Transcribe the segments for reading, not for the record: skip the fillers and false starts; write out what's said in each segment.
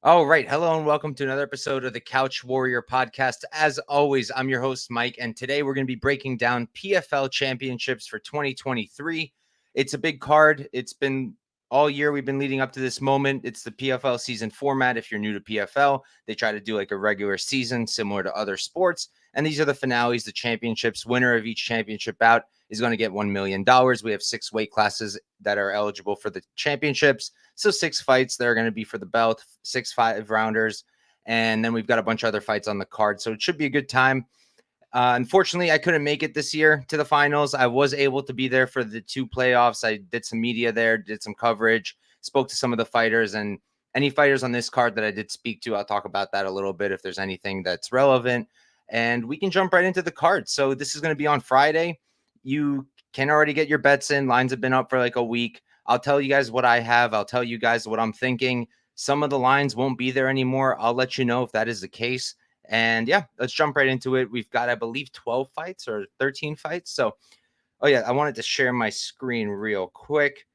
All right. Hello and welcome to another episode of the Couch Warrior podcast. As always, I'm your host, Mike, and today we're going to be breaking down PFL championships for 2023. It's a big card. It's been all year we've been leading up to this moment. It's the PFL season format. If you're new to PFL, they try to do like a regular season similar to other sports. And these are the finales, the championships. Winner of each championship bout is going to get $1 million. We have 6 weight classes that are eligible for the championships. So 6 fights that are going to be for the belt, 6 5-rounders. And then we've got a bunch of other fights on the card. So it should be a good time. Unfortunately, I couldn't make it this year to the finals. I was able to be there for the 2 playoffs. I did some media there, did some coverage, spoke to some of the fighters, and any fighters on this card that I did speak to, I'll talk about that a little bit if there's anything that's relevant. And we can jump right into the card. So this is going to be on Friday. You can already get your bets in. Lines have been up for like a week. I'll tell you guys what I have. I'll tell you guys what I'm thinking. Some of the lines won't be there anymore. I'll let you know if that is the case. And yeah, let's jump right into it. We've got, I believe, 12 fights or 13 fights. So, oh yeah, I wanted to share my screen real quick.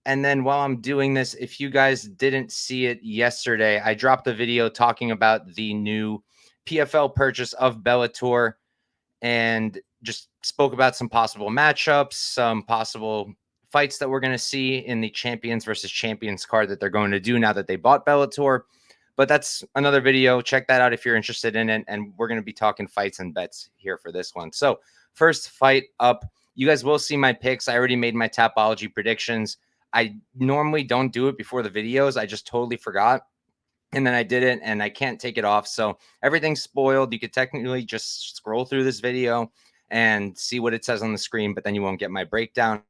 And then while I'm doing this, if you guys didn't see it yesterday, I dropped a video talking about the new PFL purchase of Bellator and just spoke about some possible matchups, some possible fights that we're going to see in the champions versus champions card that they're going to do now that they bought Bellator. But that's another video. Check that out if you're interested in it. And we're going to be talking fights and bets here for this one. So first fight up, you guys will see my picks. I already made my Tapology predictions. I normally don't do it before the videos. I just totally forgot. And then I did it and I can't take it off. So everything's spoiled. You could technically just scroll through this video and see what it says on the screen, but then you won't get my breakdown.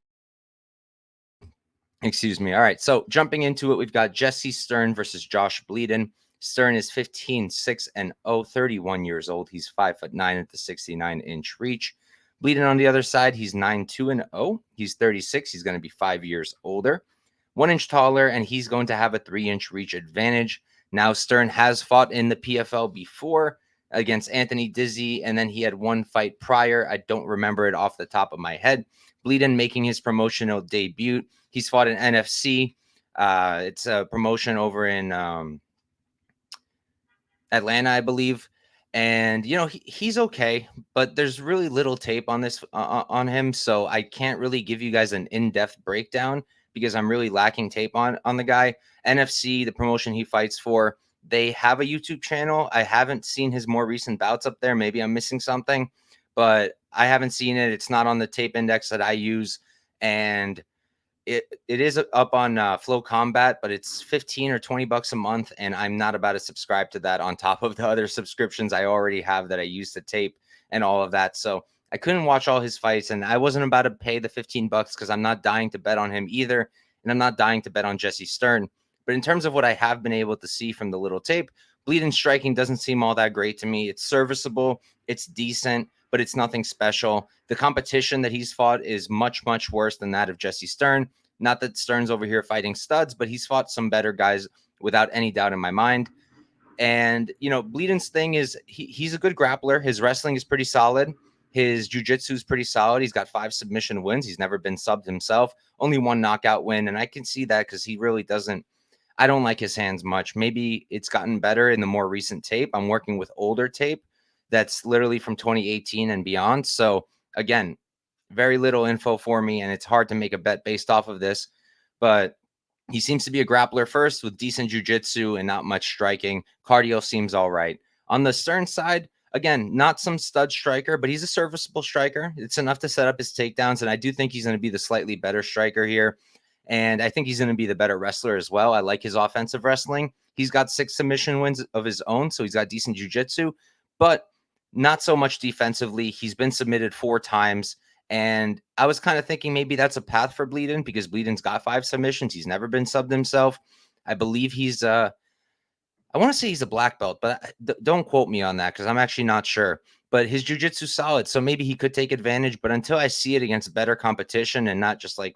Excuse me. All right. So jumping into it, we've got Jesse Stirn versus Josh Blyden. Stirn is 15-6-0, 31 years old. He's 5'9" at the 69-inch reach. Blyden on the other side, he's 9-2-0. He's 36. He's going to be 5 years older. 1 inch taller, and he's going to have a 3-inch reach advantage. Now, Stirn has fought in the PFL before against Anthony Dizzy, and then he had one fight prior. I don't remember it off the top of my head. Blyden making his promotional debut. He's fought in NFC. It's a promotion over in Atlanta, I believe. And, you know, he's okay, but there's really little tape on this on him. So I can't really give you guys an in-depth breakdown because I'm really lacking tape on the guy. NFC, the promotion he fights for, they have a YouTube channel. I haven't seen his more recent bouts up there. Maybe I'm missing something, but I haven't seen it. It's not on the tape index that I use. And it is up on Flow Combat, but it's 15 or 20 bucks a month, and I'm not about to subscribe to that on top of the other subscriptions I already have that I use to tape and all of that. So I couldn't watch all his fights, and I wasn't about to pay the 15 bucks because I'm not dying to bet on him either, and I'm not dying to bet on Jesse Stirn. But in terms of what I have been able to see from the little tape, Blyden striking doesn't seem all that great to me. It's serviceable, it's decent, but it's nothing special. The competition that he's fought is much, much worse than that of Jesse Stirn. Not that Stern's over here fighting studs, but he's fought some better guys without any doubt in my mind. And, you know, Blyden's thing is he's a good grappler. His wrestling is pretty solid. His jiu-jitsu is pretty solid. He's got 5 submission wins. He's never been subbed himself. Only 1 knockout win. And I can see that because he really doesn't. I don't like his hands much. Maybe it's gotten better in the more recent tape. I'm working with older tape that's literally from 2018 and beyond. So, again, very little info for me, and it's hard to make a bet based off of this. But he seems to be a grappler first with decent jiu-jitsu and not much striking. Cardio seems all right. On the Stirn side, again, not some stud striker, but he's a serviceable striker. It's enough to set up his takedowns, and I do think he's going to be the slightly better striker here. And I think he's going to be the better wrestler as well. I like his offensive wrestling. He's got 6 submission wins of his own, so he's got decent jiu-jitsu, but not so much defensively. He's been submitted 4 times. And I was kind of thinking maybe that's a path for Blyden because Blyden's got 5 submissions. He's never been subbed himself. I believe he's I want to say he's a black belt, but don't quote me on that because I'm actually not sure. But his jiu-jitsu solid, so maybe he could take advantage. But until I see it against better competition and not just like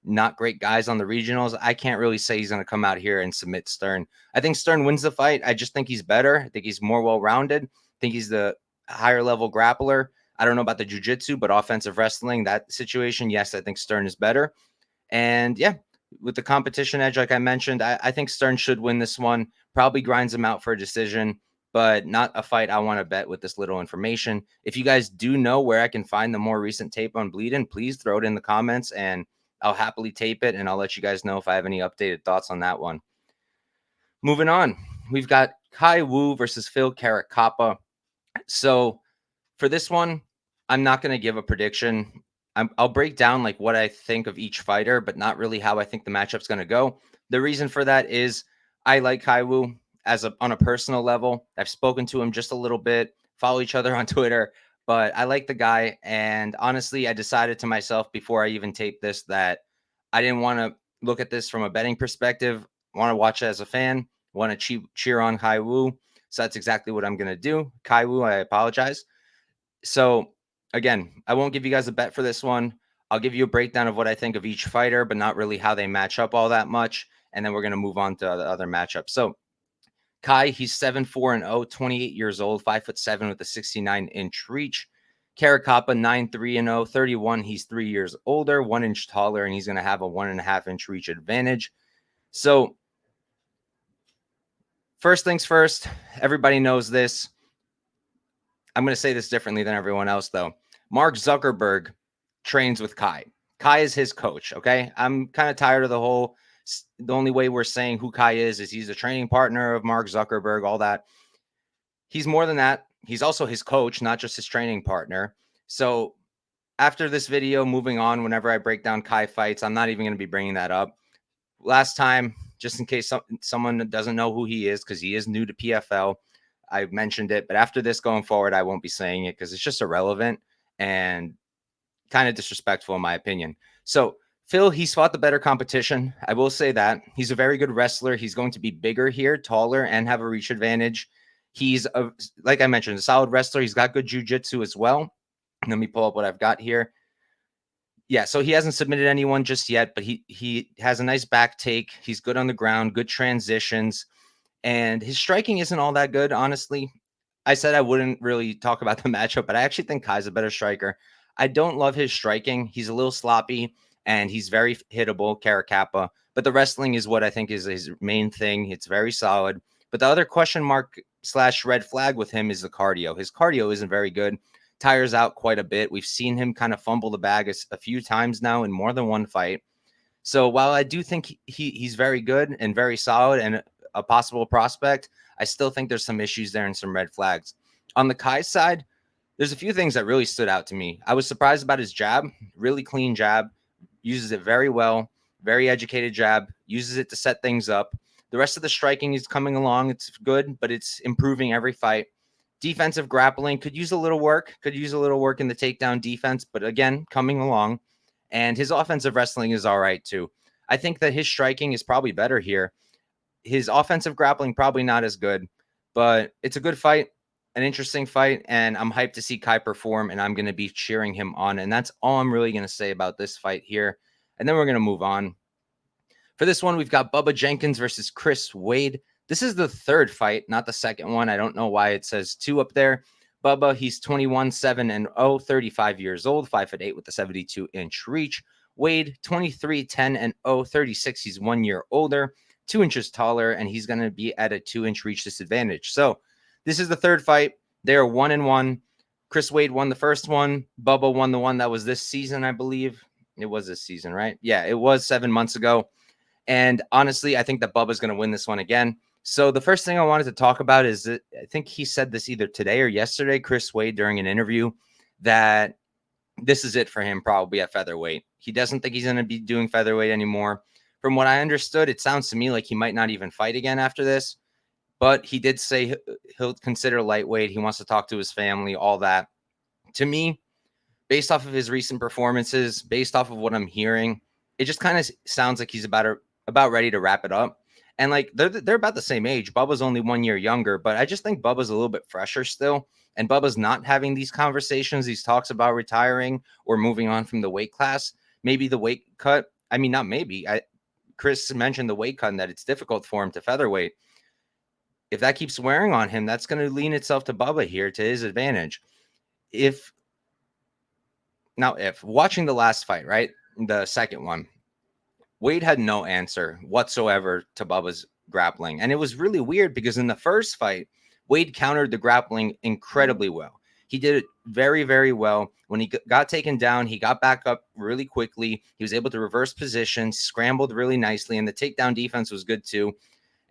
not great guys on the regionals, I can't really say he's going to come out here and submit Stirn. I think Stirn wins the fight. I just think he's better. I think he's more well-rounded. I think he's the higher level grappler. I don't know about the jiu-jitsu, but offensive wrestling, that situation, yes, I think Stirn is better. And yeah, with the competition edge, like I mentioned, I think Stirn should win this one. Probably grinds him out for a decision, but not a fight I want to bet with this little information. If you guys do know where I can find the more recent tape on Blyden, please throw it in the comments and I'll happily tape it and I'll let you guys know if I have any updated thoughts on that one. Moving on, we've got Khai Wu versus Phil Caracappa. So for this one, I'm not going to give a prediction. I'll break down like what I think of each fighter, but not really how I think the matchup's going to go. The reason for that is I like Khai Wu on a personal level. I've spoken to him just a little bit, follow each other on Twitter, but I like the guy. And honestly, I decided to myself before I even taped this that I didn't want to look at this from a betting perspective. I want to watch it as a fan, want to cheer on Khai Wu. So that's exactly what I'm going to do. Khai Wu, I apologize. So again, I won't give you guys a bet for this one. I'll give you a breakdown of what I think of each fighter, but not really how they match up all that much. And then we're going to move on to the other matchups. So Khai, he's 7-4-0, 28 years old, 5'7" with a 69-inch reach. Caracappa, 9-3-0, 31. He's 3 years older, 1 inch taller, and he's going to have a 1.5-inch reach advantage. So first things first, everybody knows this. I'm going to say this differently than everyone else, though. Mark Zuckerberg trains with Khai. Khai is his coach, okay? I'm kind of tired of the only way we're saying who Khai is he's a training partner of Mark Zuckerberg, all that. He's more than that. He's also his coach, not just his training partner. So after this video, moving on, whenever I break down Khai fights, I'm not even going to be bringing that up. Last time, just in case someone doesn't know who he is, because he is new to PFL, I mentioned it. But after this going forward, I won't be saying it because it's just irrelevant and kind of disrespectful in my opinion. So Phil, he's fought the better competition. I will say that. He's a very good wrestler. He's going to be bigger here, taller, and have a reach advantage. He's, like I mentioned, a solid wrestler. He's got good jiu-jitsu as well. Let me pull up what I've got here. Yeah, so he hasn't submitted anyone just yet, but he has a nice back take. He's good on the ground, good transitions, and his striking isn't all that good, honestly. I said I wouldn't really talk about the matchup, but I actually think Khai's a better striker. I don't love his striking. He's a little sloppy, and he's very hittable, Caracappa. But the wrestling is what I think is his main thing. It's very solid. But the other question mark / red flag with him is the cardio. His cardio isn't very good. Tires out quite a bit. We've seen him kind of fumble the bag a few times now in more than one fight. So while I do think he's very good and very solid and a possible prospect, I still think there's some issues there and some red flags. On the Khai side, there's a few things that really stood out to me. I was surprised about his jab, really clean jab, uses it very well, very educated jab, uses it to set things up. The rest of the striking is coming along. It's good, but it's improving every fight. Defensive grappling could use a little work, in the takedown defense, but again, coming along. And his offensive wrestling is all right too. I think that his striking is probably better here. His offensive grappling probably not as good, but it's a good fight, an interesting fight, and I'm hyped to see Khai perform, and I'm going to be cheering him on. And that's all I'm really going to say about this fight here. And then we're going to move on. For this one, we've got Bubba Jenkins versus Chris Wade. This is the third fight, not the second one. I don't know why it says 2 up there. Bubba, he's 21-7-0, 35 years old, 5'8" with a 72-inch reach. Wade, 23-10-0, 36. He's 1 year older, 2 inches taller, and he's going to be at a 2-inch reach disadvantage. So this is the third fight. They are 1-1. Chris Wade won the first one. Bubba won the one that was this season, I believe. It was this season, right? Yeah, it was 7 months ago. And honestly, I think that Bubba's going to win this one again. So the first thing I wanted to talk about is that I think he said this either today or yesterday, Chris Wade, during an interview, that this is it for him probably at featherweight. He doesn't think he's going to be doing featherweight anymore. From what I understood, it sounds to me like he might not even fight again after this. But he did say he'll consider lightweight. He wants to talk to his family, all that. To me, based off of his recent performances, based off of what I'm hearing, it just kind of sounds like he's about ready to wrap it up. And like they're about the same age. Bubba's only 1 year younger, but I just think Bubba's a little bit fresher still. And Bubba's not having these conversations, these talks about retiring or moving on from the weight class. Maybe the weight cut. I mean, not maybe. Chris mentioned the weight cut and that it's difficult for him to featherweight. If that keeps wearing on him, that's going to lean itself to Bubba here to his advantage. If watching the last fight, right, the second one, Wade had no answer whatsoever to Bubba's grappling. And it was really weird because in the first fight, Wade countered the grappling incredibly well. He did it very, very well. When he got taken down, he got back up really quickly. He was able to reverse position, scrambled really nicely, and the takedown defense was good too.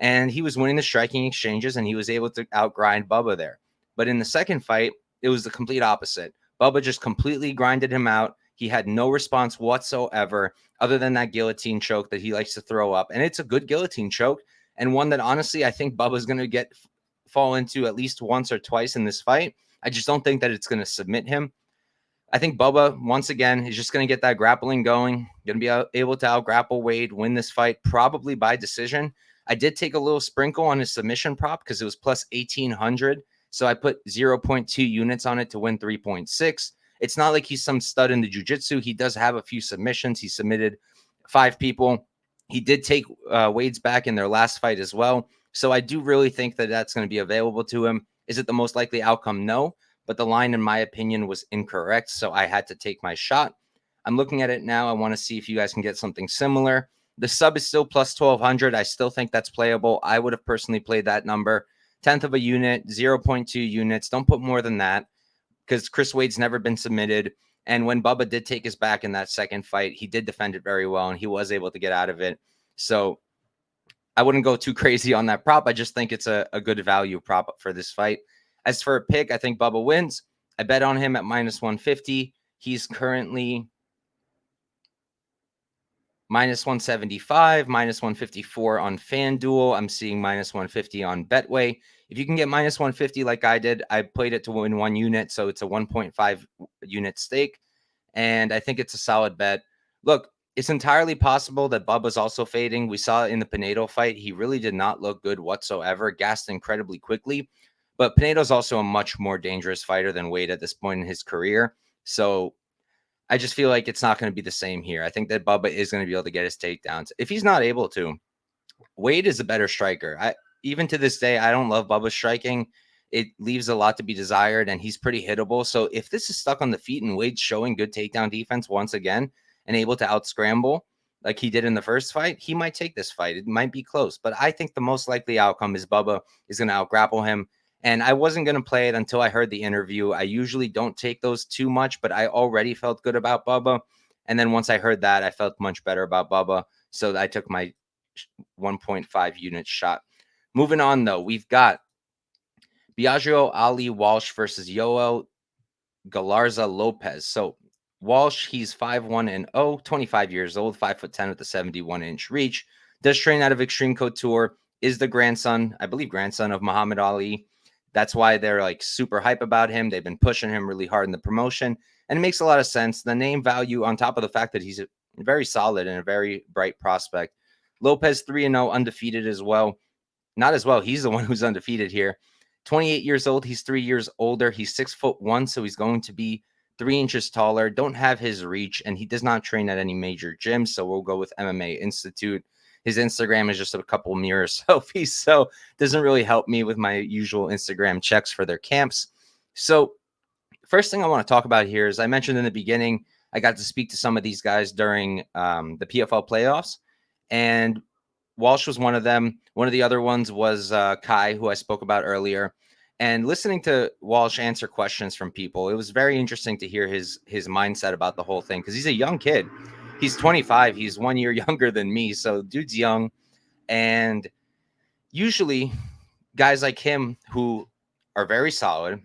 And he was winning the striking exchanges, and he was able to outgrind Bubba there. But in the second fight, it was the complete opposite. Bubba just completely grinded him out. He had no response whatsoever other than that guillotine choke that he likes to throw up. And it's a good guillotine choke, and one that honestly I think Bubba's going to fall into at least once or twice in this fight. I just don't think that it's going to submit him. I think Bubba, once again, is just going to get that grappling going, going to be able to out-grapple Wade, win this fight, probably by decision. I did take a little sprinkle on his submission prop because it was plus 1,800. So I put 0.2 units on it to win 3.6. It's not like he's some stud in the jiu-jitsu. He does have a few submissions. He submitted 5 people. He did take Wade's back in their last fight as well. So I do really think that that's going to be available to him. Is it the most likely outcome? No. But the line, in my opinion, was incorrect. So I had to take my shot. I'm looking at it now. I want to see if you guys can get something similar. The sub is still plus 1,200. I still think that's playable. I would have personally played that number. 10th of a unit, 0.2 units. Don't put more than that because Chris Wade's never been submitted. And when Bubba did take his back in that second fight, he did defend it very well, and he was able to get out of it. So I wouldn't go too crazy on that prop. I just think it's a good value prop for this fight. As for a pick, I think Bubba wins. I bet on him at minus 150. He's currently minus 175, minus 154 on FanDuel. I'm seeing minus 150 on Betway. If you can get minus 150 like I did, I played it to win 1 unit, so it's a 1.5 unit stake, and I think it's a solid bet. Look, it's entirely possible that Bubba's also fading. We saw it in the Pinedo fight. He really did not look good whatsoever, gassed incredibly quickly. But Pinedo's also a much more dangerous fighter than Wade at this point in his career. So I just feel like it's not going to be the same here. I think that Bubba is going to be able to get his takedowns. If he's not able to, Wade is a better striker. Even to this day, I don't love Bubba's striking. It leaves a lot to be desired, and he's pretty hittable. So if this is stuck on the feet and Wade's showing good takedown defense once again and able to out-scramble like he did in the first fight, he might take this fight. It might be close. But I think the most likely outcome is Bubba is going to out-grapple him. And I wasn't going to play it until I heard the interview. I usually don't take those too much, but I already felt good about Bubba. And then once I heard that, I felt much better about Bubba. So I took my 1.5 unit shot. Moving on, though, we've got Biaggio, Ali, Walsh versus Yoel, Galarza, Lopez. So Walsh, he's 5'1" and 25 years old, 5'10" with a 71-inch reach. Does train out of Extreme Couture. Is the grandson, I believe, of Muhammad Ali. That's why they're like super hype about him. They've been pushing him really hard in the promotion, and it makes a lot of sense. The name value on top of the fact that he's very solid and a very bright prospect. Lopez 3-0, undefeated as well. Not as well. He's the one who's undefeated here. 28 years old. He's 3 years older. He's 6'1", so he's going to be 3 inches taller. Don't have his reach, and he does not train at any major gyms. So we'll go with MMA Institute. His Instagram is just a couple mirror selfies, so it doesn't really help me with my usual Instagram checks for their camps. So first thing I want to talk about here is I mentioned in the beginning, I got to speak to some of these guys during the PFL playoffs, and Walsh was one of them. One of the other ones was Khai, who I spoke about earlier. And listening to Walsh answer questions from people, it was very interesting to hear his mindset about the whole thing because he's a young kid. He's 25. He's 1 year younger than me. So dude's young. And usually guys like him who are very solid,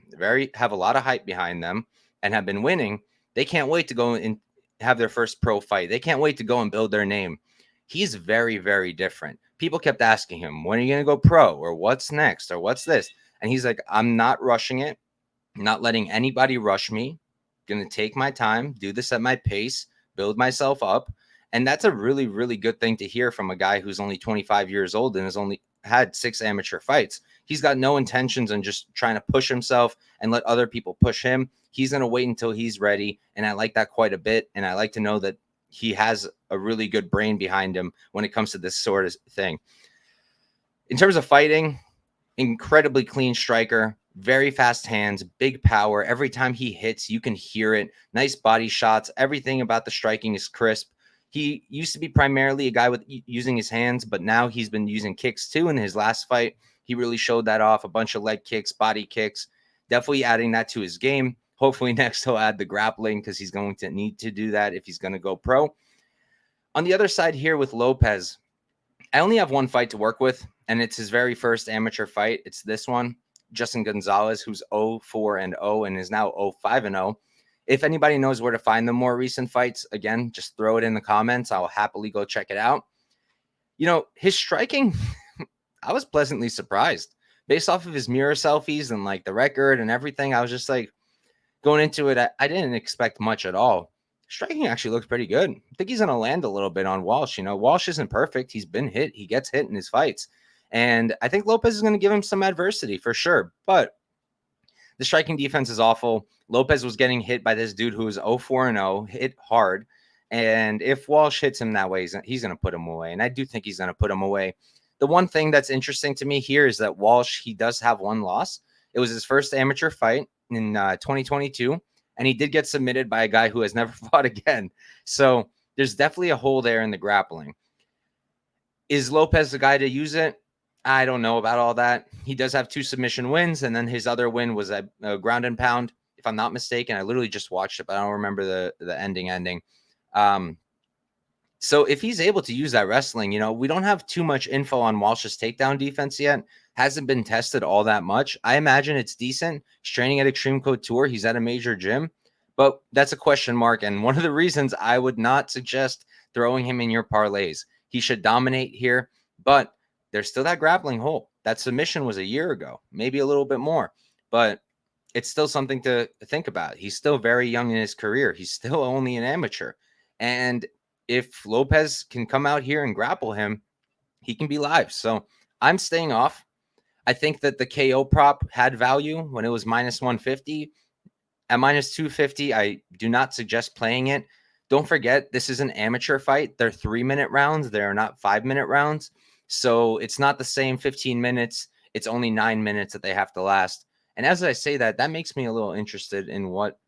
have a lot of hype behind them and have been winning, they can't wait to go and have their first pro fight. They can't wait to go and build their name. He's very, very different. People kept asking him, when are you going to go pro? Or what's next? Or what's this? And he's like, I'm not rushing it. I'm not letting anybody rush me. Going to take my time, do this at my pace, build myself up. And that's a really, really good thing to hear from a guy who's only 25 years old and has only had 6 amateur fights. He's got no intentions on just trying to push himself and let other people push him. He's going to wait until he's ready. And I like that quite a bit. And I like to know that he has a really good brain behind him when it comes to this sort of thing. In terms of fighting, incredibly clean striker, very fast hands, big power. Every time he hits, you can hear it. Nice body shots. Everything about the striking is crisp. He used to be primarily a guy with using his hands, but now he's been using kicks too. In his last fight, he really showed that off. A bunch of leg kicks, body kicks, definitely adding that to his game. Hopefully next he'll add the grappling because he's going to need to do that if he's going to go pro. On the other side here with Lopez, I only have one fight to work with, and it's his very first amateur fight. It's this one, Justin Gonzalez, who's 0-4-0 and is now 0-5-0. If anybody knows where to find the more recent fights, again, just throw it in the comments. I'll happily go check it out. You know, his striking, I was pleasantly surprised. Based off of his mirror selfies and like the record and everything, I was just like, going into it, I didn't expect much at all. Striking actually looks pretty good. I think he's going to land a little bit on Walsh. You know, Walsh isn't perfect. He's been hit. He gets hit in his fights. And I think Lopez is going to give him some adversity for sure. But the striking defense is awful. Lopez was getting hit by this dude who was 0-4-0, hit hard. And if Walsh hits him that way, he's going to put him away. And I do think he's going to put him away. The one thing that's interesting to me here is that Walsh, he does have one loss. It was his first amateur fight in 2022. And he did get submitted by a guy who has never fought again. So there's definitely a hole there in the grappling. Is Lopez the guy to use it? I don't know about all that. He does have 2 submission wins, and then his other win was a ground and pound, if I'm not mistaken. I literally just watched it, but I don't remember the ending. So if he's able to use that wrestling, you know, we don't have too much info on Walsh's takedown defense yet. Hasn't been tested all that much. I imagine it's decent. He's training at Extreme Couture. He's at a major gym, but that's a question mark. And one of the reasons I would not suggest throwing him in your parlays. He should dominate here, but there's still that grappling hole. That submission was a year ago, maybe a little bit more, but it's still something to think about. He's still very young in his career. He's still only an amateur. And if Lopez can come out here and grapple him, he can be live. So I'm staying off. I think that the KO prop had value when it was -150. At -250, I do not suggest playing it. Don't forget, this is an amateur fight. They're 3-minute rounds. They're not 5-minute rounds. So it's not the same 15 minutes. It's only 9 minutes that they have to last. And as I say that, that makes me a little interested in what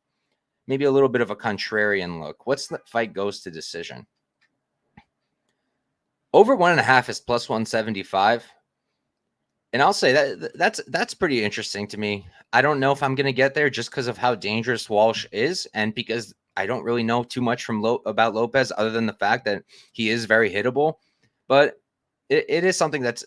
maybe a little bit of a contrarian look. What's the fight goes to decision? Over 1.5 is +175. And I'll say that's pretty interesting to me. I don't know if I'm going to get there just because of how dangerous Walsh is, and because I don't really know too much about Lopez other than the fact that he is very hittable. But it is something that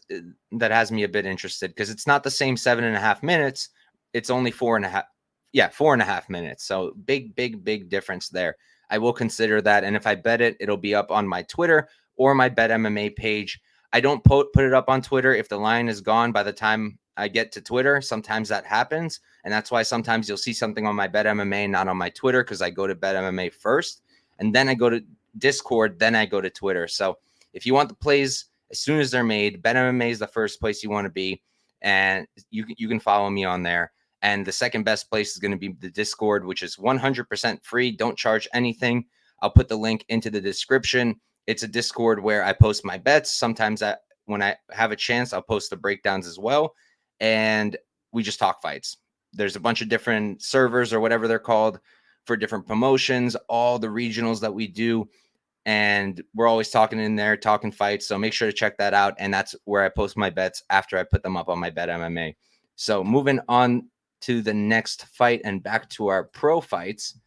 has me a bit interested because it's not the same 7.5 minutes. It's only 4.5. Yeah, 4.5 minutes. So big difference there. I will consider that. And if I bet it, it'll be up on my Twitter or my Bet MMA page. I don't put it up on Twitter if the line is gone by the time I get to Twitter. Sometimes that happens. And that's why sometimes you'll see something on my Bet MMA, not on my Twitter, because I go to Bet MMA first. And then I go to Discord. Then I go to Twitter. So if you want the plays as soon as they're made, Bet MMA is the first place you want to be. And you can follow me on there. And the second best place is going to be the Discord, which is 100% free. Don't charge anything. I'll put the link into the description. It's a Discord where I post my bets. Sometimes when I have a chance, I'll post the breakdowns as well. And we just talk fights. There's a bunch of different servers or whatever they're called for different promotions, all the regionals that we do. And we're always talking in there, talking fights. So make sure to check that out. And that's where I post my bets after I put them up on my Bet MMA. So moving on to the next fight and back to our pro fights.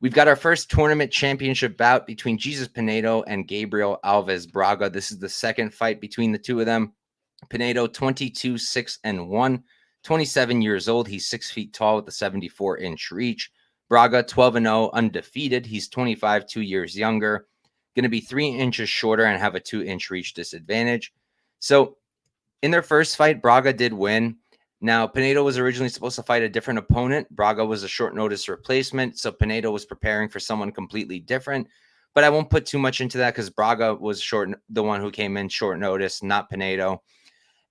We've got our first tournament championship bout between Jesus Pinedo and Gabriel Alves Braga. This is the second fight between the two of them. Pinedo, 22-6-1, 27 years old. He's 6 feet tall with a 74-inch reach. Braga, 12-0, undefeated. He's 25, 2 years younger. Going to be 3 inches shorter and have a 2-inch reach disadvantage. So in their first fight, Braga did win. Now, Pinedo was originally supposed to fight a different opponent. Braga was a short notice replacement, so Pinedo was preparing for someone completely different. But I won't put too much into that because Braga was the one who came in short notice, not Pinedo.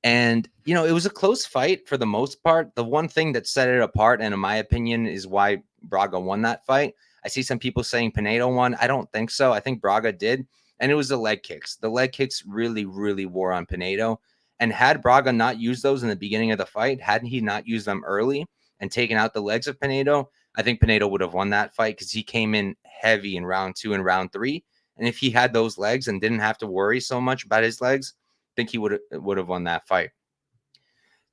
And, it was a close fight for the most part. The one thing that set it apart, and in my opinion, is why Braga won that fight. I see some people saying Pinedo won. I don't think so. I think Braga did. And it was the leg kicks. The leg kicks really, really wore on Pinedo. And had Braga not used those in the beginning of the fight, hadn't he not used them early and taken out the legs of Pinedo, I think Pinedo would have won that fight because he came in heavy in round 2 and round 3. And if he had those legs and didn't have to worry so much about his legs, I think he would have won that fight.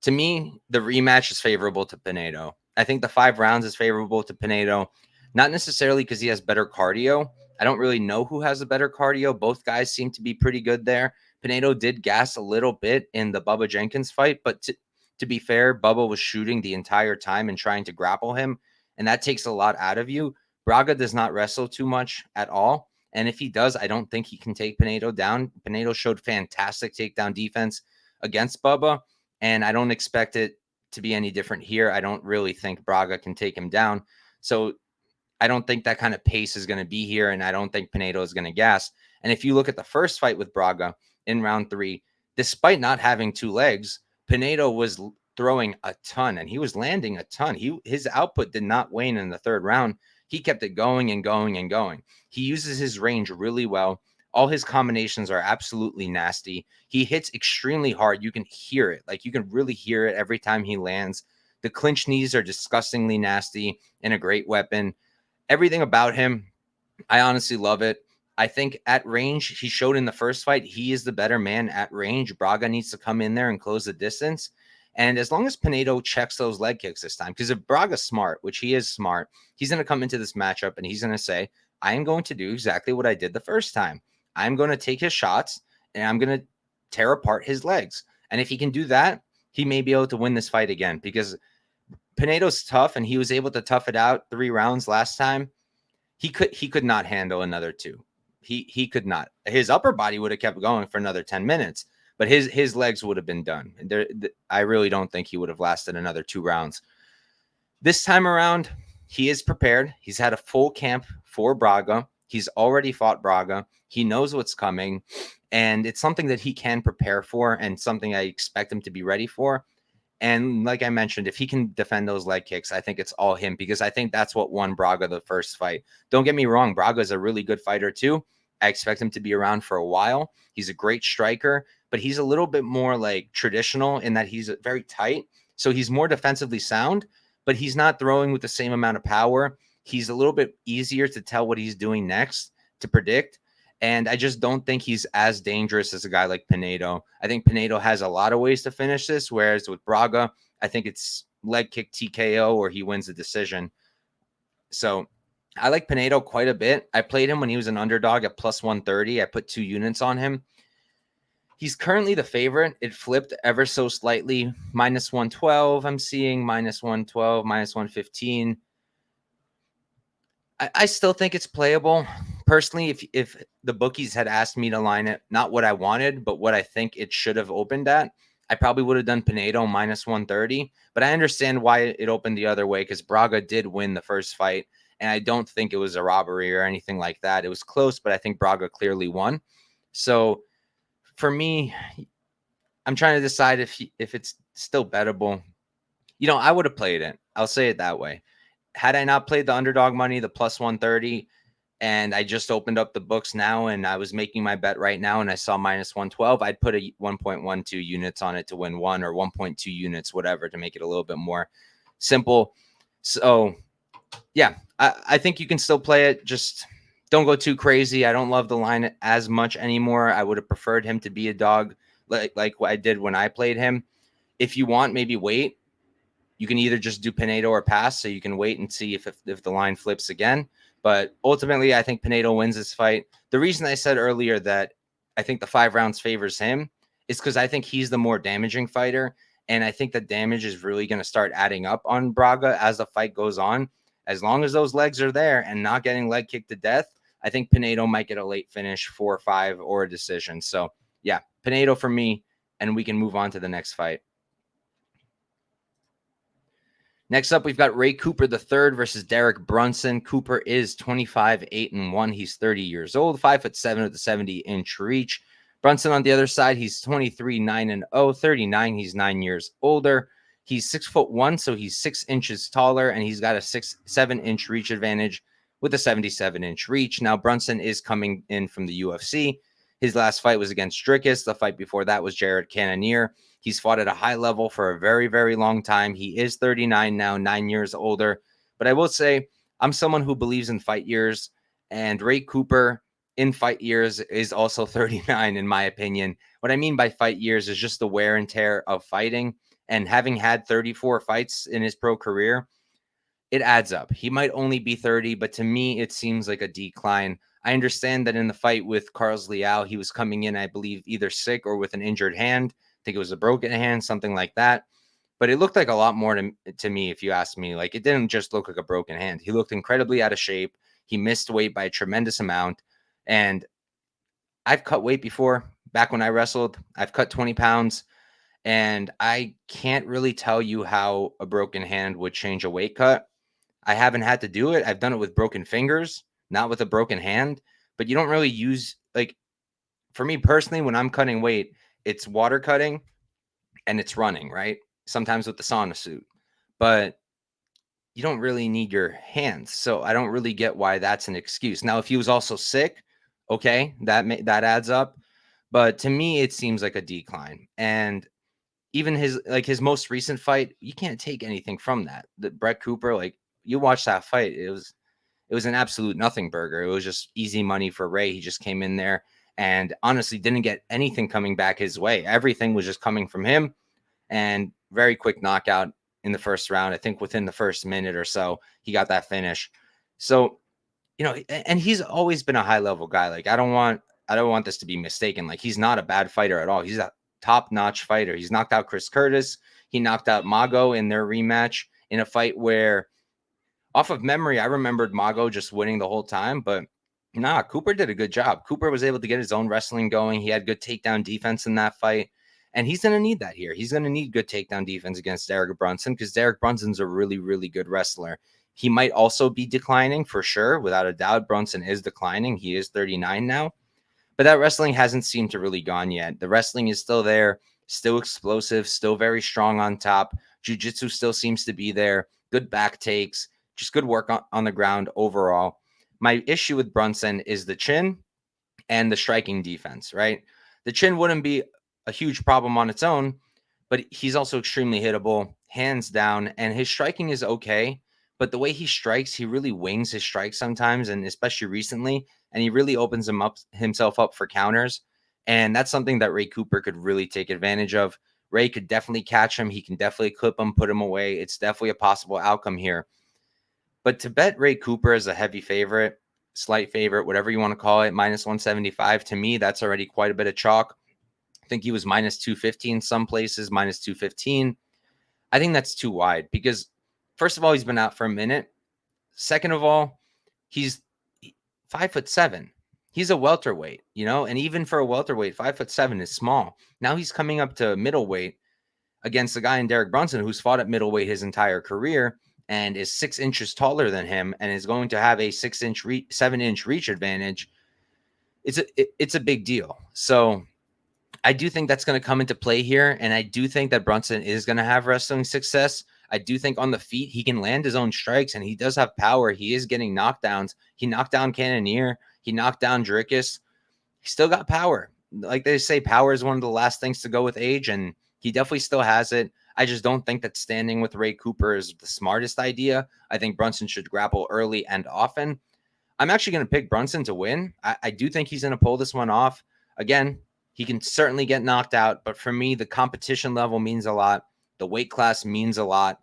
To me, the rematch is favorable to Pinedo. I think the 5 rounds is favorable to Pinedo, not necessarily because he has better cardio. I don't really know who has a better cardio. Both guys seem to be pretty good there. Pinedo did gas a little bit in the Bubba Jenkins fight, but to be fair, Bubba was shooting the entire time and trying to grapple him, and that takes a lot out of you. Braga does not wrestle too much at all, and if he does, I don't think he can take Pinedo down. Pinedo showed fantastic takedown defense against Bubba, and I don't expect it to be any different here. I don't really think Braga can take him down. So I don't think that kind of pace is going to be here, and I don't think Pinedo is going to gas. And if you look at the first fight with Braga in round 3, despite not having 2 legs, Pinedo was throwing a ton, and he was landing a ton. His output did not wane in the 3rd round. He kept it going and going and going. He uses his range really well. All his combinations are absolutely nasty. He hits extremely hard. You can hear it. Like, you can really hear it every time he lands. The clinch knees are disgustingly nasty and a great weapon. Everything about him, I honestly love it. I think at range, he showed in the first fight, he is the better man at range. Braga needs to come in there and close the distance. And as long as Pinedo checks those leg kicks this time, because if Braga's smart, which he is smart, he's going to come into this matchup and he's going to say, I am going to do exactly what I did the first time. I'm going to take his shots and I'm going to tear apart his legs. And if he can do that, he may be able to win this fight again, because Pinedo's tough and he was able to tough it out 3 rounds last time. He could not handle another 2. He could not. His upper body would have kept going for another 10 minutes, but his legs would have been done. I really don't think he would have lasted another 2 rounds. This time around, he is prepared. He's had a full camp for Braga. He's already fought Braga. He knows what's coming, and it's something that he can prepare for and something I expect him to be ready for. And like I mentioned, if he can defend those leg kicks, I think it's all him, because I think that's what won Braga the first fight. Don't get me wrong. Braga is a really good fighter too. I expect him to be around for a while. He's a great striker, but he's a little bit more like traditional in that he's very tight. So he's more defensively sound, but he's not throwing with the same amount of power. He's a little bit easier to tell what he's doing next, to predict. And I just don't think he's as dangerous as a guy like Pinedo. I think Pinedo has a lot of ways to finish this, whereas with Braga, I think it's leg kick TKO or he wins the decision. So I like Pinedo quite a bit. I played him when he was an underdog at plus 130. I put 2 units on him. He's currently the favorite. It flipped ever so slightly. Minus 112, I'm seeing. Minus 112, minus 115. I still think it's playable. Personally, if the bookies had asked me to line it, not what I wanted, but what I think it should have opened at, I probably would have done Pinedo minus 130. But I understand why it opened the other way, because Braga did win the first fight, and I don't think it was a robbery or anything like that. It was close, but I think Braga clearly won. So for me, I'm trying to decide if it's still bettable. I would have played it. I'll say it that way. Had I not played the underdog money, the plus 130, and I just opened up the books now and I was making my bet right now and I saw minus 112, I'd put a 1.12 units on it to win 1, or 1.2 units, whatever, to make it a little bit more simple. So, yeah, I think you can still play it. Just don't go too crazy. I don't love the line as much anymore. I would have preferred him to be a dog like what I did when I played him. If you want, maybe wait. You can either just do Pinedo or pass, so you can wait and see if the line flips again. But ultimately, I think Pinedo wins this fight. The reason I said earlier that I think the 5 rounds favors him is because I think he's the more damaging fighter, and I think the damage is really going to start adding up on Braga as the fight goes on. As long as those legs are there and not getting leg kicked to death, I think Pinedo might get a late finish, 4-5, or a decision. So, yeah, Pinedo for me, and we can move on to the next fight. Next up, we've got Ray Cooper the third versus Derek Brunson. Cooper is 25-8-1. He's 30 years old, 5'7" with a 70-inch reach. Brunson on the other side, he's 23-9-0, 39. He's 9 years older. He's 6'1", so he's 6 inches taller, and he's got a 7-inch reach advantage with a 77-inch reach. Now, Brunson is coming in from the UFC. His last fight was against Dricus. The fight before that was Jared Cannonier. He's fought at a high level for a very, very long time. He is 39 now, 9 years older. But I will say, I'm someone who believes in fight years, and Ray Cooper in fight years is also 39, in my opinion. What I mean by fight years is just the wear and tear of fighting. And having had 34 fights in his pro career, it adds up. He might only be 30, but to me, it seems like a decline. I understand that in the fight with Carlos Leal, he was coming in, I believe, either sick or with an injured hand. I think it was a broken hand, something like that. But it looked like a lot more to me, if you ask me. Like, it didn't just look like a broken hand. He looked incredibly out of shape. He missed weight by a tremendous amount. And I've cut weight before. Back when I wrestled, I've cut 20 pounds. And I can't really tell you how a broken hand would change a weight cut. I haven't had to do it. I've done it with broken fingers, not with a broken hand. But you don't really use, like, for me personally, when I'm cutting weight, it's water cutting and it's running, right? Sometimes with the sauna suit. But you don't really need your hands. So I don't really get why that's an excuse. Now, if he was also sick, okay, that adds up. But to me, it seems like a decline. And even his most recent fight, you can't take anything from that. The Brett Cooper, like, you watch that fight, it was an absolute nothing burger. It was just easy money for Ray. He just came in there and honestly didn't get anything coming back his way. Everything was just coming from him, and very quick knockout in the first round. I think within the first minute or so, he got that finish. So, and he's always been a high level guy. Like, I don't want this to be mistaken. Like, he's not a bad fighter at all. He's a top-notch fighter. He's knocked out Chris Curtis. He knocked out Mago in their rematch in a fight where, off of memory, I remembered Mago just winning the whole time, but nah, Cooper did a good job. Cooper was able to get his own wrestling going. He had good takedown defense in that fight, and he's going to need that here. He's going to need good takedown defense against Derek Brunson because Derek Brunson's a really, really good wrestler. He might also be declining for sure. Without a doubt, Brunson is declining. He is 39 now, but that wrestling hasn't seemed to really gone yet. The wrestling is still there, still explosive, still very strong on top. Jiu-jitsu still seems to be there. Good back takes, just good work on the ground overall. My issue with Brunson is the chin and the striking defense, right? The chin wouldn't be a huge problem on its own, but he's also extremely hittable, hands down, and his striking is okay. But the way he strikes, he really wings his strikes sometimes, and especially recently, and he really opens himself up for counters. And that's something that Ray Cooper could really take advantage of. Ray could definitely catch him. He can definitely clip him, put him away. It's definitely a possible outcome here. But to bet Ray Cooper as a heavy favorite, slight favorite, whatever you want to call it, minus 175, to me, that's already quite a bit of chalk. I think he was minus 250 in some places, minus 215. I think that's too wide because, first of all, he's been out for a minute. Second of all, he's 5'7". He's a welterweight, and even for a welterweight, 5'7" is small. Now he's coming up to middleweight against a guy in Derek Brunson who's fought at middleweight his entire career and is 6 inches taller than him and is going to have a 7-inch reach advantage. It's a big deal. So I do think that's going to come into play here. And I do think that Brunson is going to have wrestling success. I do think on the feet, he can land his own strikes and he does have power. He is getting knockdowns. He knocked down Cannonier. He knocked down Dricus. He still got power. Like they say, power is one of the last things to go with age. And he definitely still has it. I just don't think that standing with Ray Cooper is the smartest idea. I think Brunson should grapple early and often. I'm actually going to pick Brunson to win. I do think he's going to pull this one off. Again, he can certainly get knocked out, but for me, the competition level means a lot. The weight class means a lot.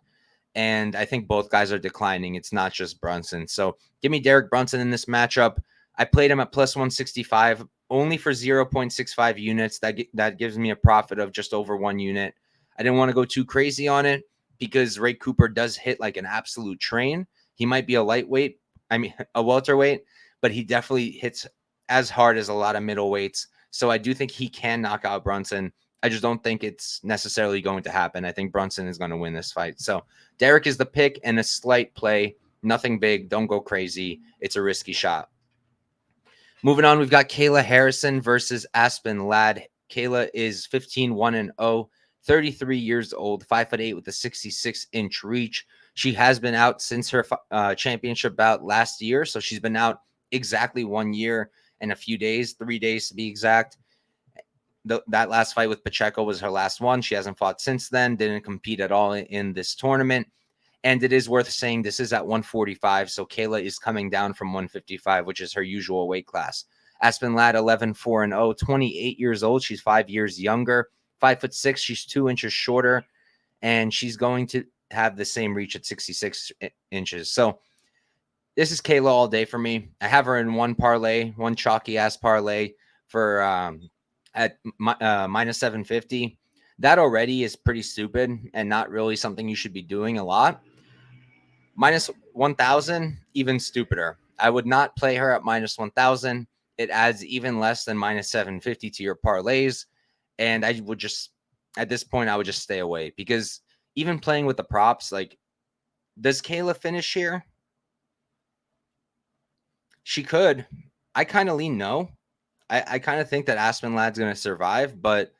And I think both guys are declining. It's not just Brunson. So give me Derek Brunson in this matchup. I played him at plus 165 only for 0.65 units. That gives me a profit of just over 1 unit. I didn't want to go too crazy on it because Ray Cooper does hit like an absolute train. He might be a lightweight, a welterweight, but he definitely hits as hard as a lot of middleweights. So I do think he can knock out Brunson. I just don't think it's necessarily going to happen. I think Brunson is going to win this fight. So Derek is the pick and a slight play. Nothing big. Don't go crazy. It's a risky shot. Moving on, we've got Kayla Harrison versus Aspen Ladd. Kayla is 15-1-0, 33 years old, 5'8" with a 66-inch reach. She has been out since her championship bout last year. So she's been out exactly 1 year and a few days, 3 days to be exact. That last fight with Pacheco was her last one. She hasn't fought since then, didn't compete at all in this tournament. And it is worth saying this is at 145. So Kayla is coming down from 155, which is her usual weight class. Aspen Ladd, 11-4-0, 28 years old. She's 5 years younger, 5'6". She's 2 inches shorter, and she's going to have the same reach at 66 inches. So this is Kayla all day for me. I have her in one parlay, one chalky ass parlay for at minus 750. That already is pretty stupid and not really something you should be doing a lot. Minus 1,000, even stupider. I would not play her at minus 1,000. It adds even less than minus 750 to your parlays. And I would just, at this point, I would just stay away because even playing with the props, like, does Kayla finish here? She could. I kind of lean no. I kind of think that Aspen Ladd's going to survive, but,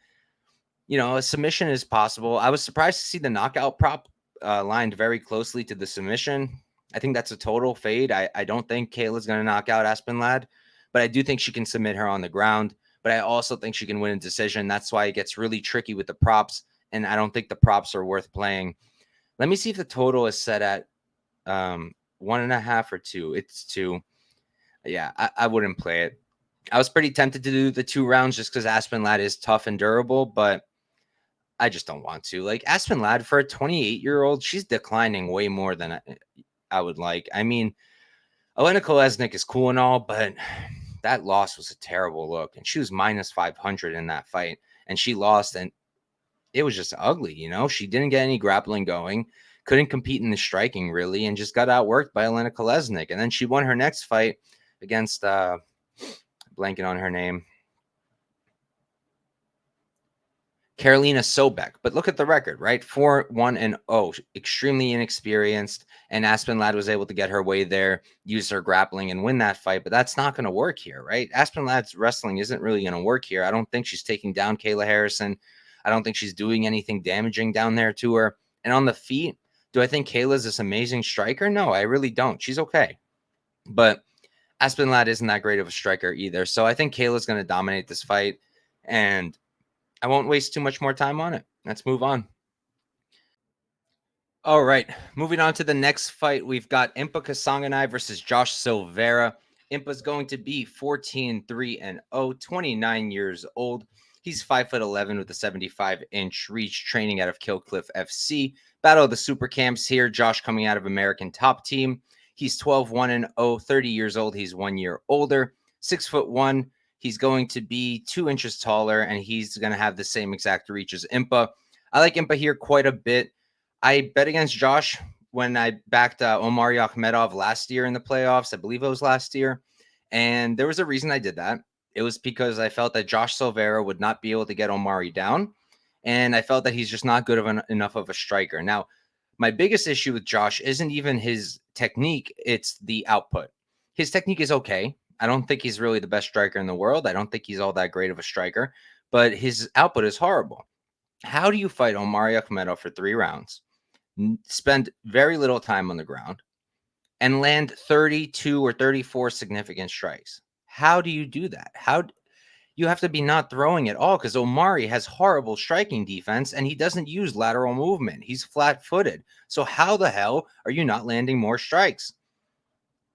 you know, a submission is possible. I was surprised to see the knockout prop lined very closely to the submission. I think that's a total fade. I don't think Kayla's going to knock out Aspen Ladd, but I do think she can submit her on the ground. But I also think she can win a decision. That's why it gets really tricky with the props, and I don't think the props are worth playing. Let me see if the total is set at 1.5 or 2. It's 2. Yeah, I wouldn't play it. I was pretty tempted to do the 2 rounds just because Aspen Ladd is tough and durable, but I just don't want to. Like, Aspen Ladd, for a 28-year-old, she's declining way more than I would like. I mean, Elena Kolesnik is cool and all, but that loss was a terrible look. And she was minus 500 in that fight. And she lost, and it was just ugly, you know? She didn't get any grappling going, couldn't compete in the striking, really, and just got outworked by Elena Kolesnik. And then she won her next fight against, blanking on her name, Karolina Sobek. But look at the record, right? 4-1-0, extremely inexperienced. And Aspen Ladd was able to get her way there, use her grappling, and win that fight. But that's not going to work here, right? Aspen Ladd's wrestling isn't really going to work here. I don't think she's taking down Kayla Harrison. I don't think she's doing anything damaging down there to her. And on the feet, do I think Kayla's this amazing striker? No, I really don't. She's okay. But Aspen Ladd isn't that great of a striker either. So I think Kayla's going to dominate this fight. And I won't waste too much more time on it. Let's move on. All right. Moving on to the next fight, we've got Impa Kasanganay versus Josh Silveira. Impa's going to be 14-3-0, 29 years old. He's 5'11" with a 75-inch reach, training out of Killcliff FC. Battle of the Super Camps here. Josh coming out of American Top Team. He's 12-1-0, 30 years old. He's 1 year older, 6'1". He's going to be 2 inches taller, and he's going to have the same exact reach as Impa. I like Impa here quite a bit. I bet against Josh when I backed Omari Akhmedov last year in the playoffs. I believe it was last year. And there was a reason I did that. It was because I felt that Josh Silveira would not be able to get Omari down. And I felt that he's just not good of enough of a striker. Now, my biggest issue with Josh isn't even his technique. It's the output. His technique is okay. I don't think he's really the best striker in the world. I don't think he's all that great of a striker. But his output is horrible. How do you fight Omari Akhmedov for 3 rounds? Spend very little time on the ground and land 32 or 34 significant strikes. How do you do that? You have to be not throwing at all because Omari has horrible striking defense and he doesn't use lateral movement. He's flat-footed. So how the hell are you not landing more strikes?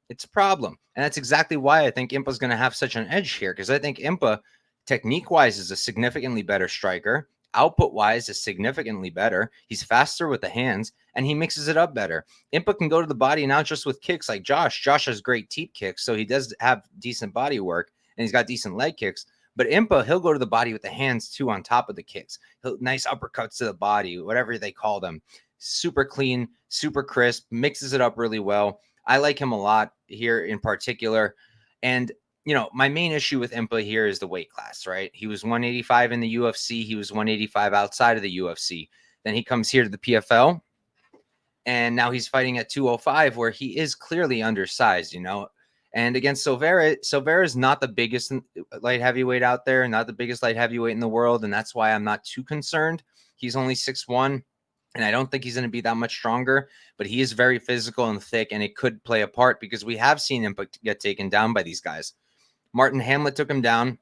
It's a problem. And that's exactly why I think Impa's going to have such an edge here, because I think Impa, technique-wise, is a significantly better striker. Output-wise is significantly better. He's faster with the hands, and he mixes it up better. Impa can go to the body not just with kicks like Josh. Josh has great teep kicks, so he does have decent body work, and he's got decent leg kicks. But Impa, he'll go to the body with the hands, too, on top of the kicks. Nice uppercuts to the body, whatever they call them. Super clean, super crisp, mixes it up really well. I like him a lot here in particular. And, my main issue with Impa here is the weight class, right? He was 185 in the UFC. He was 185 outside of the UFC. Then he comes here to the PFL, and now he's fighting at 205, where he is clearly undersized, And against Silveira is not the biggest light heavyweight out there, not the biggest light heavyweight in the world, and that's why I'm not too concerned. He's only 6'1", and I don't think he's going to be that much stronger, but he is very physical and thick, and it could play a part because we have seen him get taken down by these guys. Martin Hamlet took him down,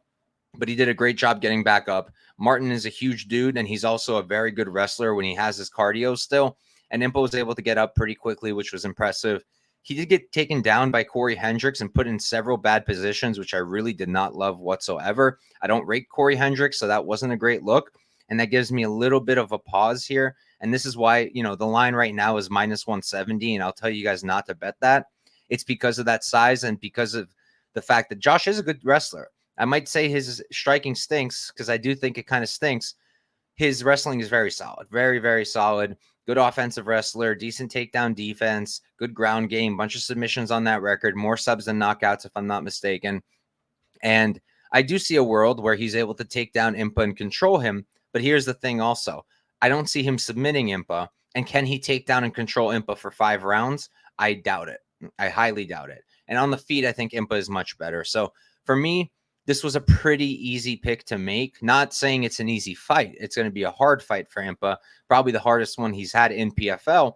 but he did a great job getting back up. Martin is a huge dude, and he's also a very good wrestler when he has his cardio still. And Impa was able to get up pretty quickly, which was impressive. He did get taken down by Corey Hendricks and put in several bad positions, which I really did not love whatsoever. I don't rate Corey Hendricks, so that wasn't a great look. And that gives me a little bit of a pause here. And this is why, the line right now is minus 170, and I'll tell you guys not to bet that. It's because of that size and because of the fact that Josh is a good wrestler. I might say his striking stinks because I do think it kind of stinks. His wrestling is very solid, very, very solid. Good offensive wrestler, decent takedown defense, good ground game, bunch of submissions on that record, more subs than knockouts if I'm not mistaken. And I do see a world where he's able to take down Impa and control him. But here's the thing also. I don't see him submitting Impa. And can he take down and control Impa for 5 rounds? I doubt it. I highly doubt it. And on the feet, I think Impa is much better. So for me, this was a pretty easy pick to make. Not saying it's an easy fight. It's going to be a hard fight for Impa. Probably the hardest one he's had in PFL.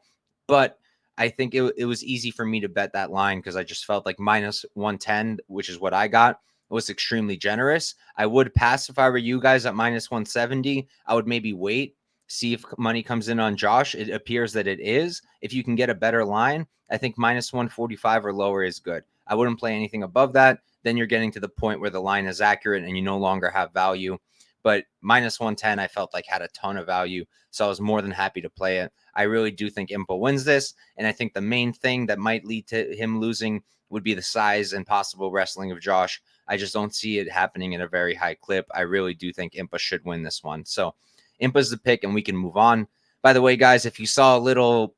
But I think it was easy for me to bet that line because I just felt like minus 110, which is what I got, was extremely generous. I would pass if I were you guys at minus 170. I would maybe wait, see if money comes in on Josh. It appears that it is. If you can get a better line, I think minus 145 or lower is good. I wouldn't play anything above that. Then you're getting to the point where the line is accurate and you no longer have value. But minus 110, I felt like had a ton of value. So I was more than happy to play it. I really do think Impa wins this. And I think the main thing that might lead to him losing would be the size and possible wrestling of Josh. I just don't see it happening at a very high clip. I really do think Impa should win this one. So Impa's the pick and we can move on. By the way, guys, if you saw a little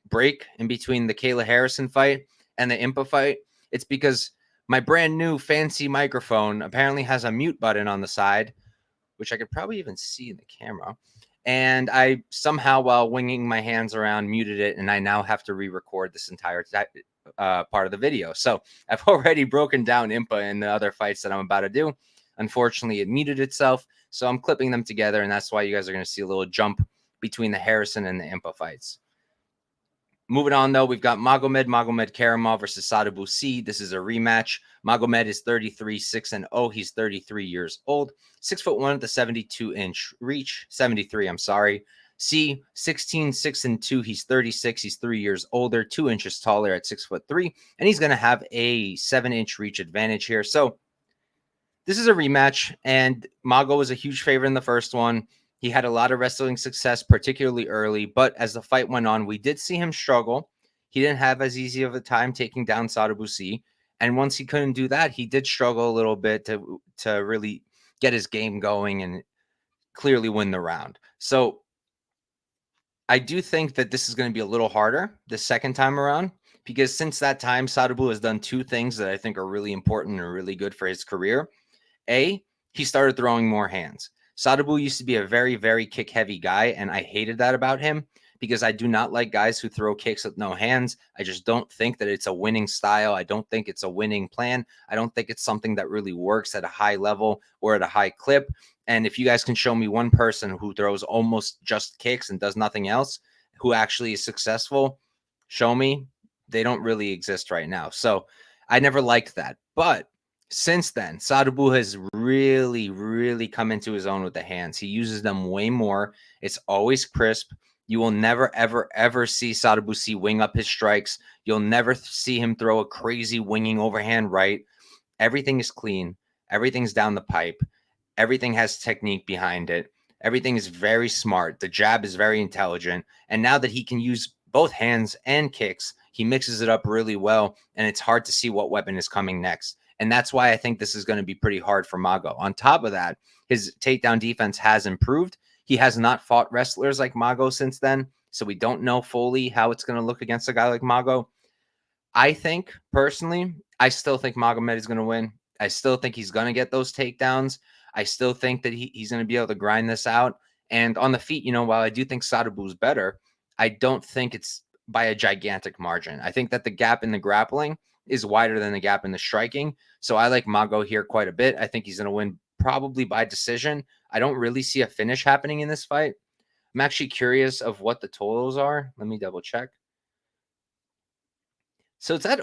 break in between the Kayla Harrison fight and the Impa fight, it's because my brand new fancy microphone apparently has a mute button on the side, which I could probably even see in the camera. And I somehow, while winging my hands around, muted it, and I now have to re-record this entire part of the video. So I've already broken down Impa in the other fights that I'm about to do. Unfortunately, it muted itself, so I'm clipping them together, and that's why you guys are going to see a little jump between the Harrison and the Impa fights. Moving on, though, we've got Magomedkerimov versus Sadibou C. This is a rematch. Magomed is 33, 6-0. He's 33 years old, 6'1" at the 72-inch reach. 73, I'm sorry. C, 16, 6-2. He's 36. He's 3 years older, 2 inches taller at 6'3", and he's going to have a 7-inch reach advantage here. So this is a rematch, and Mago was a huge favorite in the first one. He had a lot of wrestling success, particularly early, but as the fight went on, we did see him struggle. He didn't have as easy of a time taking down Sadibou C, and once he couldn't do that, he did struggle a little bit to really get his game going and clearly win the round. So I do think that this is going to be a little harder the second time around, because since that time, Sadibou has done 2 things that I think are really important and really good for his career. A, he started throwing more hands. Sadibou used to be a very, very kick-heavy guy, and I hated that about him because I do not like guys who throw kicks with no hands. I just don't think that it's a winning style. I don't think it's a winning plan. I don't think it's something that really works at a high level or at a high clip. And if you guys can show me one person who throws almost just kicks and does nothing else, who actually is successful, show me. They don't really exist right now. So I never liked that. But since then, Sadibou has really, really come into his own with the hands. He uses them way more. It's always crisp. You will never, ever, ever see Sadibou C wing up his strikes. You'll never see him throw a crazy winging overhand right. Everything is clean. Everything's down the pipe. Everything has technique behind it. Everything is very smart. The jab is very intelligent. And now that he can use both hands and kicks, he mixes it up really well. And it's hard to see what weapon is coming next. And that's why I think this is going to be pretty hard for Mago. On top of that, his takedown defense has improved. He has not fought wrestlers like Mago since then, so we don't know fully how it's going to look against a guy like Mago. I think, personally, I still think Magomed is going to win. I still think he's going to get those takedowns. I still think that he's going to be able to grind this out. And on the feet, while I do think Sadibou's better, I don't think it's by a gigantic margin. I think that the gap in the grappling is wider than the gap in the striking. So I like Mago here quite a bit. I think he's going to win probably by decision. I don't really see a finish happening in this fight. I'm actually curious of what the totals are. Let me double check. So it's at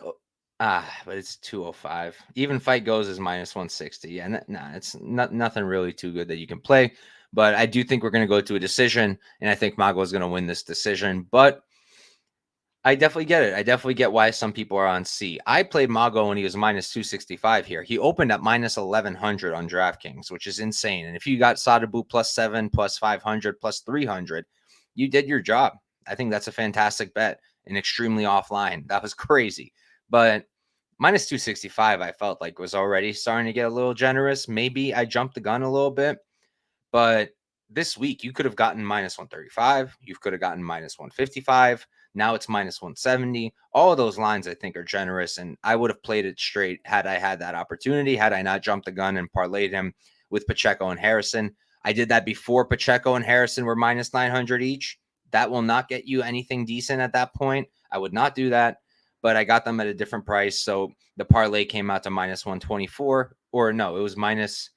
but it's 205. Even fight goes is minus 160. Yeah, it's nothing really too good that you can play. But I do think we're going to go to a decision, and I think Mago is going to win this decision. But I definitely get it. I definitely get why some people are on C. I played Mago when he was minus 265 here. He opened at minus 1100 on DraftKings, which is insane. And if you got Sadibou +7, +500, +300, you did your job. I think that's a fantastic bet and extremely offline. That was crazy. But minus 265, I felt like was already starting to get a little generous. Maybe I jumped the gun a little bit. But this week, you could have gotten minus 135. You could have gotten minus 155. Now it's minus 170. All of those lines, I think, are generous. And I would have played it straight had I had that opportunity, had I not jumped the gun and parlayed him with Pacheco and Harrison. I did that before Pacheco and Harrison were minus 900 each. That will not get you anything decent at that point. I would not do that. But I got them at a different price. So the parlay came out to minus 124. Or no, it was minus,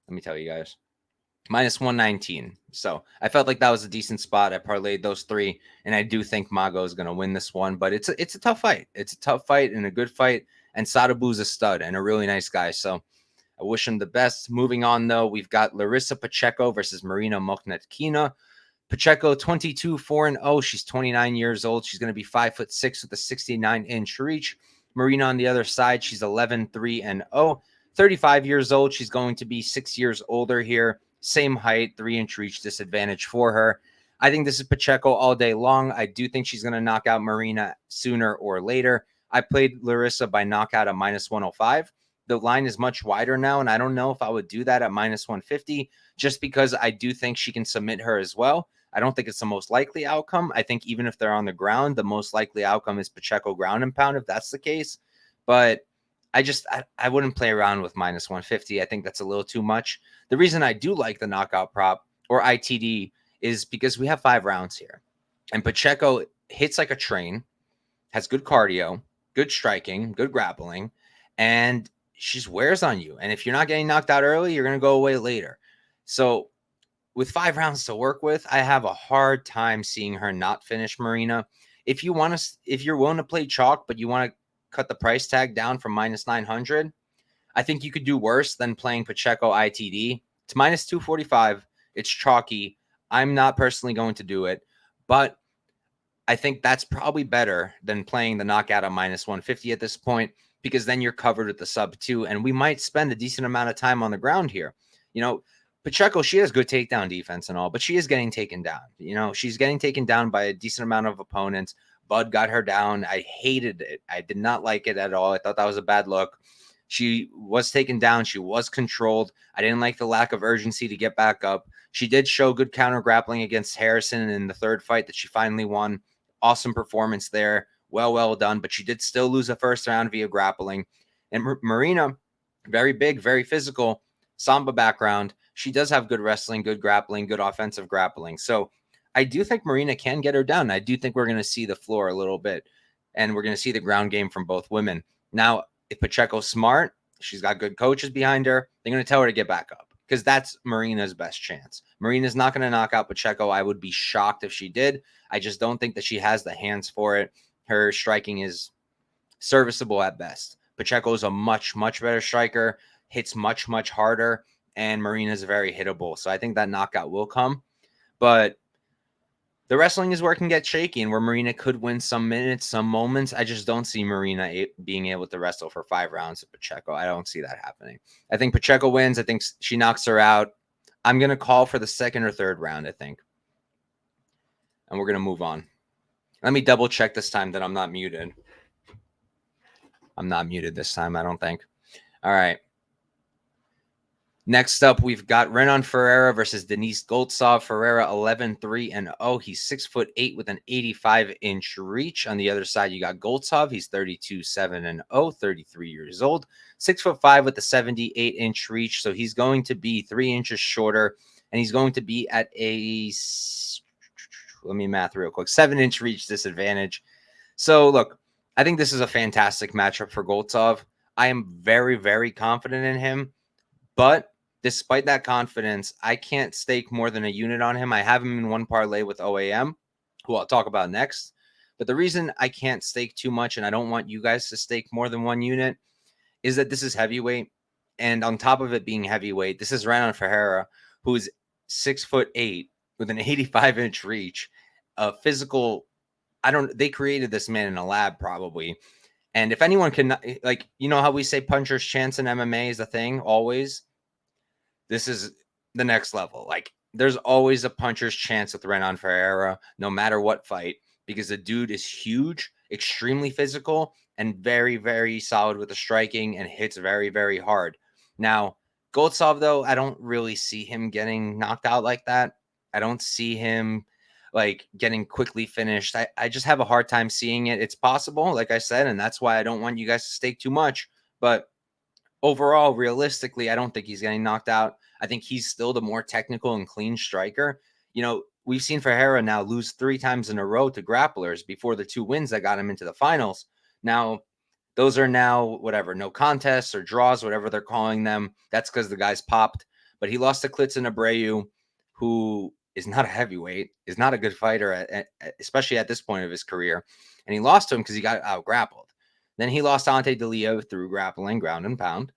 let me tell you guys, minus 119. So I felt like that was a decent spot. I parlayed those three, and I do think Mago is going to win this one. But it's a tough fight. It's a tough fight and a good fight. And Sadibou's a stud and a really nice guy. So I wish him the best. Moving on, though, we've got Larissa Pacheco versus Marina Mokhnatkina. Pacheco, 22, 4-0. She's 29 years old. She's going to be 5'6" with a 69-inch reach. Marina on the other side, she's 11, 3-0. 35 years old. She's going to be 6 years older here. Same height, 3-inch reach disadvantage for her. I think this is Pacheco all day long. I do think she's going to knock out Marina sooner or later. I played Larissa by knockout at minus 105. The line is much wider now, and I don't know if I would do that at minus 150 just because I do think she can submit her as well. I don't think it's the most likely outcome. I think even if they're on the ground, the most likely outcome is Pacheco ground and pound if that's the case. But I wouldn't play around with minus 150. I think that's a little too much. The reason I do like the knockout prop or ITD is because we have 5 rounds here. And Pacheco hits like a train, has good cardio, good striking, good grappling, and she just wears on you. And if you're not getting knocked out early, you're going to go away later. So with 5 rounds to work with, I have a hard time seeing her not finish Marina. If you're willing to play chalk, but you want to cut the price tag down from minus 900, I think you could do worse than playing Pacheco ITD. It's minus 245. It's chalky. I'm not personally going to do it, but I think that's probably better than playing the knockout on minus 150 at this point, because then you're covered with the sub 2, and we might spend a decent amount of time on the ground here. Pacheco, she has good takedown defense and all, but she is getting taken down. She's getting taken down by a decent amount of opponents. Bud got her down. I hated it. I did not like it at all. I thought that was a bad look. She was taken down. She was controlled. I didn't like the lack of urgency to get back up. She did show good counter grappling against Harrison in the third fight that she finally won. Awesome performance there. Well done. But she did still lose the first round via grappling. And Marina, very big, very physical, Samba background. She does have good wrestling, good grappling, good offensive grappling. So I do think Marina can get her down. I do think we're going to see the floor a little bit, and we're going to see the ground game from both women. Now, if Pacheco's smart, she's got good coaches behind her, they're going to tell her to get back up, because that's Marina's best chance. Marina's not going to knock out Pacheco. I would be shocked if she did. I just don't think that she has the hands for it. Her striking is serviceable at best. Pacheco is a much, much better striker, hits much, much harder, and Marina's very hittable. So I think that knockout will come. But the wrestling is where it can get shaky, and where Marina could win some minutes, some moments. I just don't see Marina being able to wrestle for 5 rounds with Pacheco. I don't see that happening. I think Pacheco wins. I think she knocks her out. I'm going to call for the second or third round, I think. And we're going to move on. Let me double check this time that I'm not muted. I'm not muted this time, I don't think. All right. Next up, we've got Renan Ferreira versus Denis Goltsov. Ferreira 11-3-0. He's 6'8" with an 85-inch reach. On the other side, you got Goltsov. He's 32-7-0, 33 years old, 6'5" with a 78-inch reach. So he's going to be 3 inches shorter, and he's going to be at a, let me math real quick, 7-inch reach disadvantage. So look, I think this is a fantastic matchup for Goltsov. I am very, very confident in him. But despite that confidence, I can't stake more than a unit on him. I have him in one parlay with OAM, who I'll talk about next. But the reason I can't stake too much, and I don't want you guys to stake more than one unit, is that this is heavyweight. And on top of it being heavyweight, this is Renan Ferreira, who is 6'8" with an 85-inch reach, a physical. They created this man in a lab probably. And if anyone can, like, you know how we say puncher's chance in MMA is a thing always? This is the next level. Like, there's always a puncher's chance with Renan Ferreira, no matter what fight, because the dude is huge, extremely physical, and very, very solid with the striking and hits very, very hard. Now, Goltsov, though, I don't really see him getting knocked out like that. I don't see him like getting quickly finished. I just have a hard time seeing it. It's possible, like I said, and that's why I don't want you guys to stake too much. But overall, realistically, I don't think he's getting knocked out. I think he's still the more technical and clean striker. You know, we've seen Ferreira now lose 3 times in a row to grapplers before the 2 wins that got him into the finals. Now, those are now whatever, no contests or draws, whatever they're calling them. That's because the guy's popped. But he lost to Klitzen Abreu, who is not a heavyweight, is not a good fighter, especially at this point of his career. And he lost to him because he got out grappled. Then he lost to Ante Delio through grappling, ground and pound.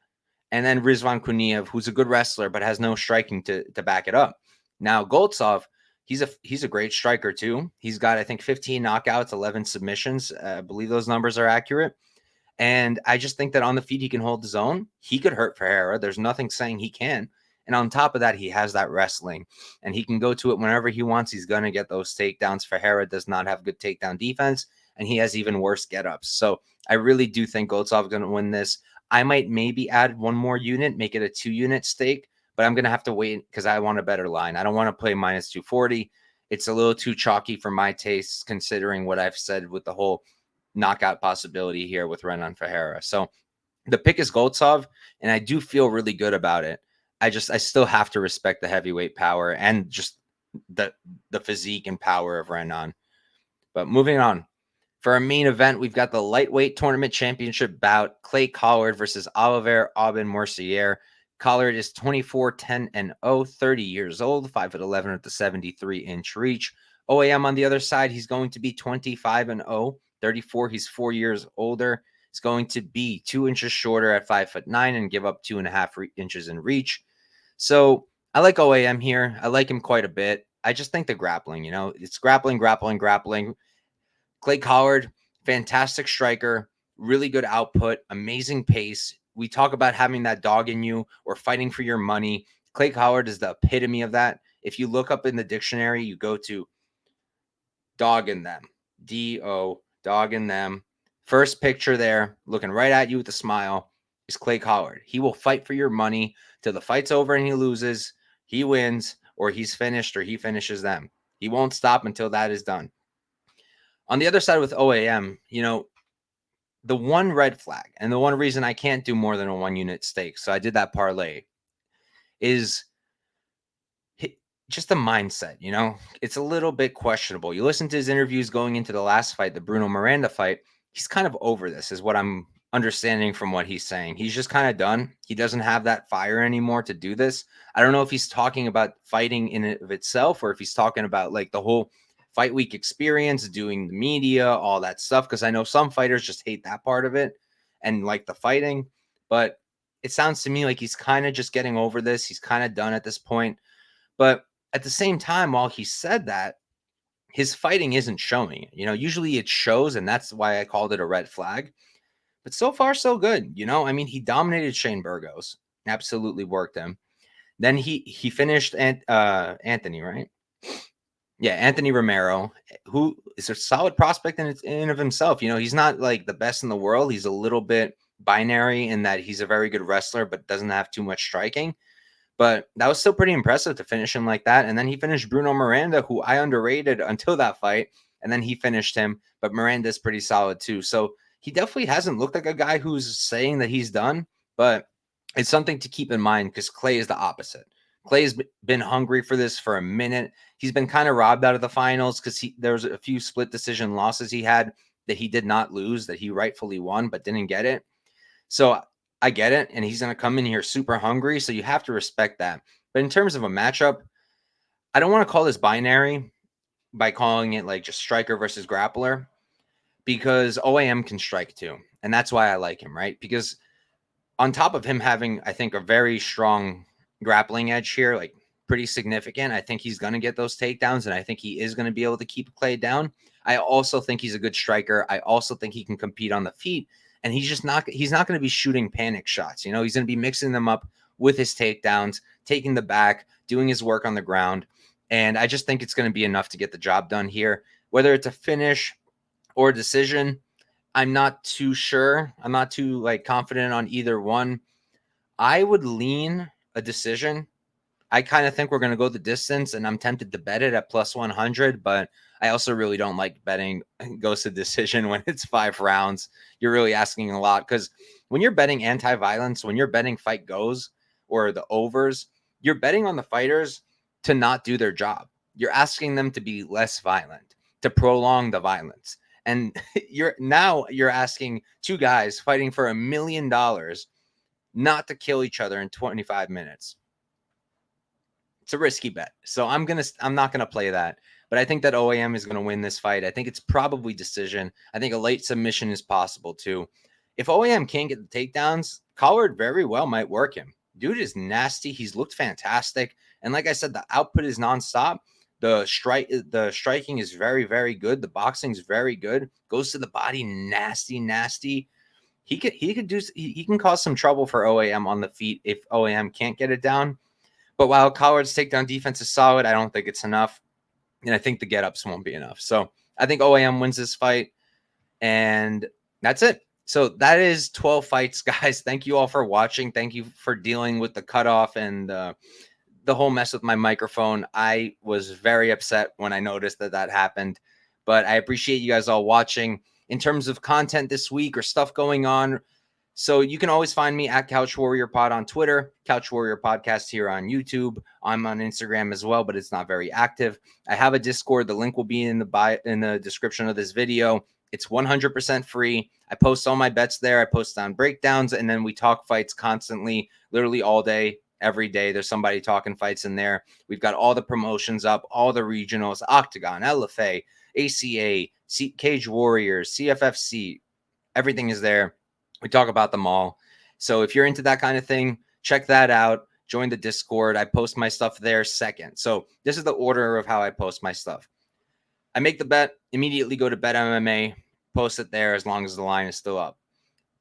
And then Rizvan Kuniev, who's a good wrestler but has no striking to back it up. Now, Goltsov, he's a great striker too. He's got, I think, 15 knockouts, 11 submissions. I believe those numbers are accurate. And I just think that on the feet, he can hold his own. He could hurt Ferreira. There's nothing saying he can. And on top of that, he has that wrestling, and he can go to it whenever he wants. He's going to get those takedowns. Ferreira does not have good takedown defense, and he has even worse get-ups. So I really do think Goltsov is going to win this. I might maybe add one more unit, make it a 2-unit stake, but I'm going to have to wait because I want a better line. I don't want to play minus 240. It's a little too chalky for my tastes, considering what I've said with the whole knockout possibility here with Renan Ferreira. So the pick is Goltsov, and I do feel really good about it. I still have to respect the heavyweight power and just the physique and power of Renan. But moving on. For our main event, we've got the lightweight tournament championship bout, Clay Collard versus Oliver Aubin-Mercier. Collard is 24-10-0, 30 years old, 5'11" with the 73-inch reach. OAM on the other side, he's going to be 25-0, 34. He's 4 years older. He's going to be 2 inches shorter at 5'9" and give up 2.5 inches in reach. So I like OAM here. I like him quite a bit. I just think the grappling, it's grappling. Clay Collard, fantastic striker, really good output, amazing pace. We talk about having that dog in you or fighting for your money. Clay Collard is the epitome of that. If you look up in the dictionary, you go to dog in them, D-O, dog in them. First picture there, looking right at you with a smile, is Clay Collard. He will fight for your money till the fight's over and he loses, he wins, or he's finished or he finishes them. He won't stop until that is done. On the other side with OAM, the one red flag and the one reason I can't do more than a 1-unit stake, so I did that parlay, is just the mindset. It's a little bit questionable. You listen to his interviews going into the last fight, the Bruno Miranda fight, he's kind of over this, is what I'm understanding from what he's saying. He's just kind of done. He doesn't have that fire anymore to do this. I don't know if he's talking about fighting in and of itself or if he's talking about like the whole fight week experience, doing the media, all that stuff, because I know some fighters just hate that part of it and like the fighting. But it sounds to me like he's kind of just getting over this. He's kind of done at this point. But at the same time, while he said that, his fighting isn't showing. Usually it shows, and that's why I called it a red flag. But so far, so good. He dominated Shane Burgos, absolutely worked him. Then he finished Anthony, right? Yeah, Anthony Romero, who is a solid prospect in and of himself. He's not like the best in the world. He's a little bit binary in that he's a very good wrestler, but doesn't have too much striking. But that was still pretty impressive to finish him like that. And then he finished Bruno Miranda, who I underrated until that fight. And then he finished him. But Miranda's pretty solid too. So he definitely hasn't looked like a guy who's saying that he's done. But it's something to keep in mind because Clay is the opposite. Clay's been hungry for this for a minute. He's been kind of robbed out of the finals because there was a few split decision losses he had that he did not lose, that he rightfully won, but didn't get it. So I get it. And he's going to come in here super hungry. So you have to respect that. But in terms of a matchup, I don't want to call this binary by calling it like just striker versus grappler because OAM can strike too. And that's why I like him, right? Because on top of him having, I think, a very strong grappling edge here, like pretty significant, I think he's going to get those takedowns, and I think he is going to be able to keep Clay down. I also think he's a good striker. I also think he can compete on the feet, and he's not going to be shooting panic shots. He's going to be mixing them up with his takedowns, taking the back, doing his work on the ground. And I just think it's going to be enough to get the job done here. Whether it's a finish or a decision, I'm not too sure. I'm not too confident on either one. I would lean a decision. I kind of think we're going to go the distance, and I'm tempted to bet it at plus 100, but I also really don't like betting goes to decision when it's 5 rounds. You're really asking a lot because when you're betting anti-violence, when you're betting fight goes or the overs, you're betting on the fighters to not do their job. You're asking them to be less violent, to prolong the violence. And you're asking two guys fighting for $1 million not to kill each other in 25 minutes. It's a risky bet. So I'm not gonna play that. But I think that OAM is gonna win this fight. I think it's probably decision. I think a late submission is possible too. If OAM can't get the takedowns, Collard very well might work him. Dude is nasty. He's looked fantastic. And like I said, the output is nonstop. The striking is very, very good. The boxing is very good. Goes to the body, nasty. He can cause some trouble for OAM on the feet if OAM can't get it down. But while Collard's takedown defense is solid, I don't think it's enough. And I think the get-ups won't be enough. So I think OAM wins this fight. And that's it. So that is 12 fights, guys. Thank you all for watching. Thank you for dealing with the cutoff and the whole mess with my microphone. I was very upset when I noticed that happened. But I appreciate you guys all watching. In terms of content this week or stuff going on, so you can always find me at Couch Warrior Pod on Twitter, Couch Warrior Podcast here on YouTube. I'm on Instagram as well, but it's not very active. I have a Discord. The link will be in the description of this video. It's 100% free. I post all my bets there. I post on breakdowns, and then we talk fights constantly, literally all day, every day. There's somebody talking fights in there. We've got all the promotions up, all the regionals, Octagon, LFA, ACA, Cage Warriors, CFFC. Everything is there. We talk about them all. So if you're into that kind of thing, check that out. Join the Discord. I post my stuff there second. So this is the order of how I post my stuff. I make the bet, immediately go to Bet MMA, post it there as long as the line is still up.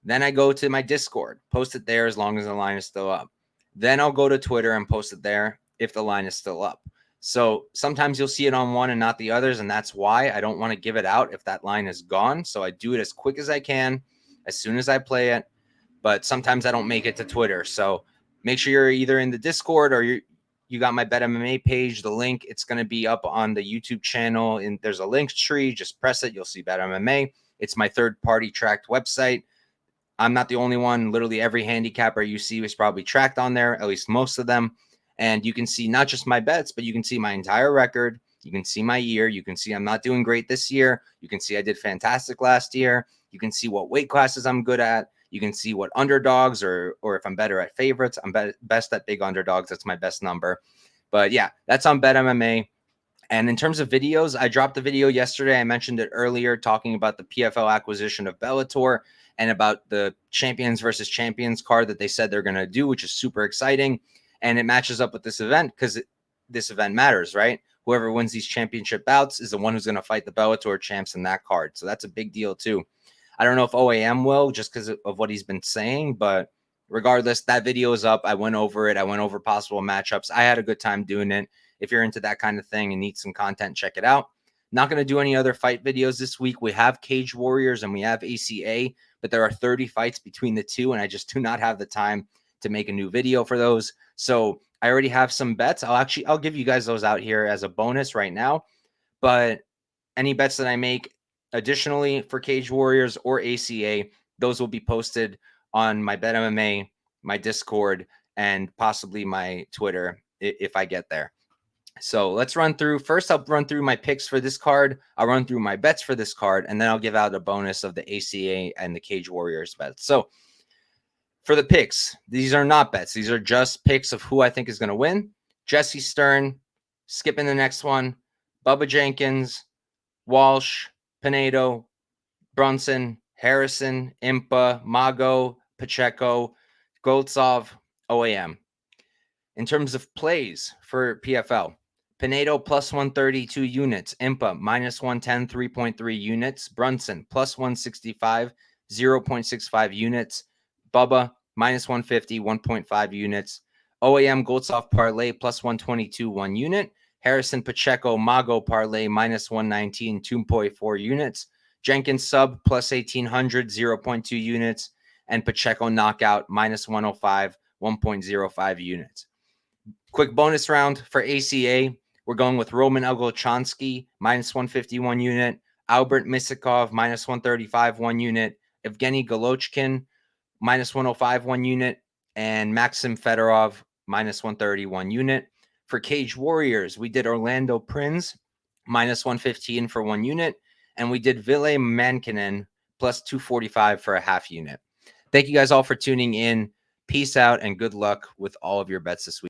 Then I go to my Discord, post it there as long as the line is still up. Then I'll go to Twitter and post it there if the line is still up. So sometimes you'll see it on one and not the others, and that's why I don't want to give it out if that line is gone. So I do it as quick as I can, as soon as I play it. But sometimes I don't make it to Twitter. So make sure you're either in the Discord or you got my Bet MMA page. The link, it's going to be up on the YouTube channel. And there's a link tree. Just press it. You'll see Bet MMA. It's my third-party tracked website. I'm not the only one. Literally every handicapper you see is probably tracked on there, at least most of them. And you can see not just my bets, but you can see my entire record. You can see my year. You can see I'm not doing great this year. You can see I did fantastic last year. You can see what weight classes I'm good at. You can see what underdogs or if I'm better at favorites. I'm best at big underdogs. That's my best number. But yeah, that's on Bet MMA. And in terms of videos, I dropped the video yesterday. I mentioned it earlier, talking about the PFL acquisition of Bellator and about the champions versus champions card that they said they're going to do, which is super exciting. And it matches up with this event because this event matters, right? Whoever wins these championship bouts is the one who's going to fight the Bellator champs in that card. So that's a big deal too. I don't know if OAM will just because of what he's been saying, but regardless, that video is up. I went over it. I went over possible matchups. I had a good time doing it. If you're into that kind of thing and need some content, check it out. Not going to do any other fight videos this week. We have Cage Warriors and we have ACA, but there are 30 fights between the two, and I just do not have the time to make a new video for those. So I already have some bets. I'll give you guys those out here as a bonus right now. But any bets that I make additionally for Cage Warriors or ACA, those will be posted on my Bet MMA, my Discord, and possibly my Twitter if I get there. So let's run through. First, I'll run through my picks for this card. I'll run through my bets for this card, and then I'll give out a bonus of the ACA and the Cage Warriors bets. So for the picks, these are not bets. These are just picks of who I think is going to win. Jesse Stirn, skipping the next one. Bubba Jenkins, Walsh, Pinedo, Brunson, Harrison, Impa, Mago, Pacheco, Goltsov, OAM. In terms of plays for PFL, Pinedo plus 132 units, Impa minus 110, 3.3 units, Brunson plus 165, 0.65 units, Bubba minus 150, 1.5 units, OAM Goltsov parlay plus 122, 1 unit, Harrison Pacheco Mago parlay minus 119, 2.4 units, Jenkins sub plus 1800, 0.2 units, and Pacheco knockout minus 105, 1.05 units. Quick bonus round for ACA. We're going with Roman Ogolchansky minus 151 unit, Albert Misikov minus 135 1 unit, Evgeny Golochkin minus 105 1 unit, and Maxim Fedorov minus 130 1 unit. For Cage Warriors, we did Orlando Prinz minus 115 for 1 unit, and we did Ville Mankinen plus 245 for a half unit. Thank you guys all for tuning in. Peace out and good luck with all of your bets this week.